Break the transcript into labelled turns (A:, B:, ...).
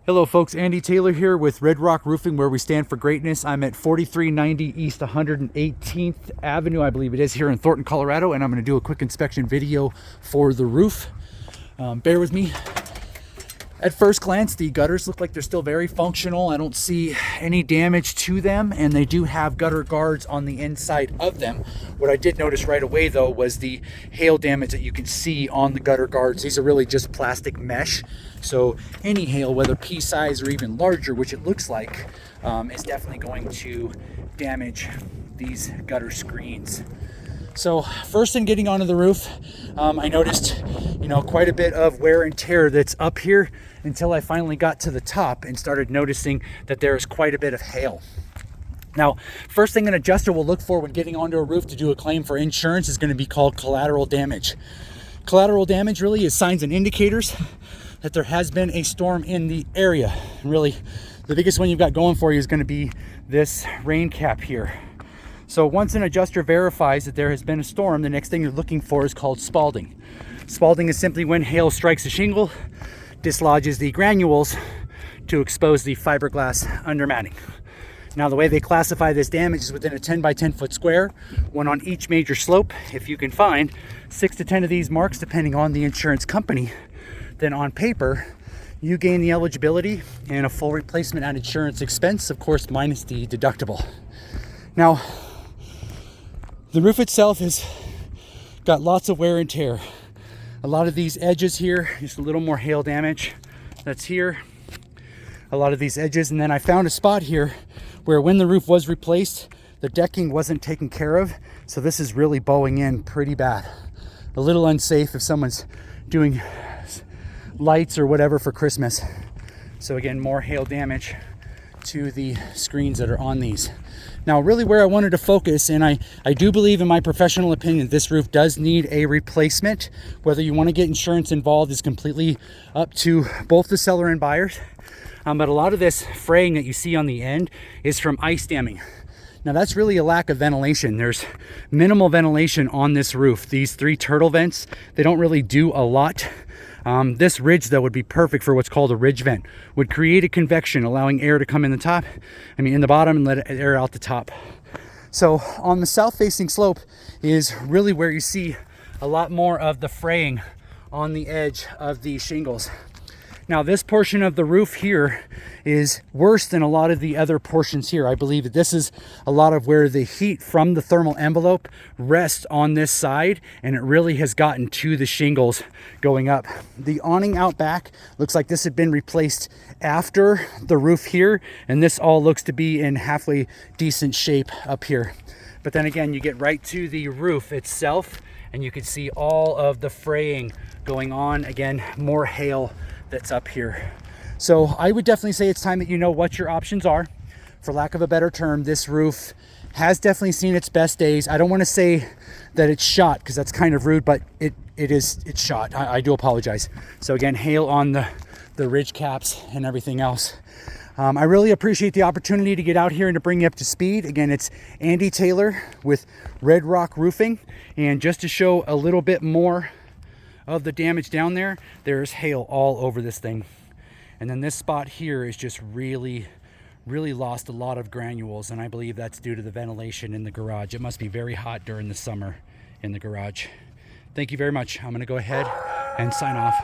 A: Hello folks, Andy Taylor here with Red Rock Roofing, where we stand for greatness. I'm at 4390 East 118th Avenue, I believe it is, here in Thornton, Colorado, and I'm going to do a quick inspection video for the roof. Bear with me. At first glance, the gutters look like they're still very functional. I don't see any damage to them, and they do have gutter guards on the inside of them. What I did notice right away, though, was the hail damage that you can see on the gutter guards. These are really just plastic mesh, so any hail, whether pea size or even larger, which it looks like, is definitely going to damage these gutter screens. So first in getting onto the roof, I noticed, quite a bit of wear and tear that's up here until I finally got to the top and started noticing that there is quite a bit of hail. Now, first thing an adjuster will look for when getting onto a roof to do a claim for insurance is going to be called collateral damage. Collateral damage really is signs and indicators that there has been a storm in the area. And really, the biggest one you've got going for you is going to be this rain cap here. So once an adjuster verifies that there has been a storm, the next thing you're looking for is called spalding. Spalding is simply when hail strikes a shingle, dislodges the granules to expose the fiberglass undermatting. Now, the way they classify this damage is within a 10 by 10 foot square, one on each major slope. If you can find 6 to 10 of these marks, depending on the insurance company, then on paper, you gain the eligibility and a full replacement at insurance expense, of course, minus the deductible. Now, the roof itself has got lots of wear and tear. A lot of these edges here, just a little more hail damage that's here. A lot of these edges, and then I found a spot here where when the roof was replaced, the decking wasn't taken care of. So this is really bowing in pretty bad. A little unsafe if someone's doing lights or whatever for Christmas. So again, more hail damage to the screens that are on these. Now, really where I wanted to focus, and I do believe, in my professional opinion, this roof does need a replacement. Whether you want to get insurance involved is completely up to both the seller and buyers. But a lot of this fraying that you see on the end is from ice damming. Now, that's really a lack of ventilation. There's minimal ventilation on this roof. These 3 turtle vents, they don't really do a lot. This ridge, though, would be perfect for what's called a ridge vent. Would create a convection, allowing air to come in the bottom, and let air out the top. So on the south facing slope is really where you see a lot more of the fraying on the edge of the shingles. Now, this portion of the roof here is worse than a lot of the other portions here. I believe that this is a lot of where the heat from the thermal envelope rests on this side, and it really has gotten to the shingles going up. The awning out back looks like this had been replaced after the roof here, and this all looks to be in halfway decent shape up here. But then again, you get right to the roof itself, and you can see all of the fraying going on. Again, more hail that's up here. So I would definitely say it's time that you know what your options are. For lack of a better term, this roof has definitely seen its best days. I don't want to say that it's shot, because that's kind of rude, but it's shot. I do apologize. So again, hail on the ridge caps and everything else. I really appreciate the opportunity to get out here and to bring you up to speed. Again, it's Andy Taylor with Red Rock Roofing, and just to show a little bit more of the damage down there, there's hail all over this thing. And then this spot here is just really lost a lot of granules, and I believe that's due to the ventilation in the garage. It must be very hot during the summer in the garage. Thank you very much. I'm going to go ahead and sign off.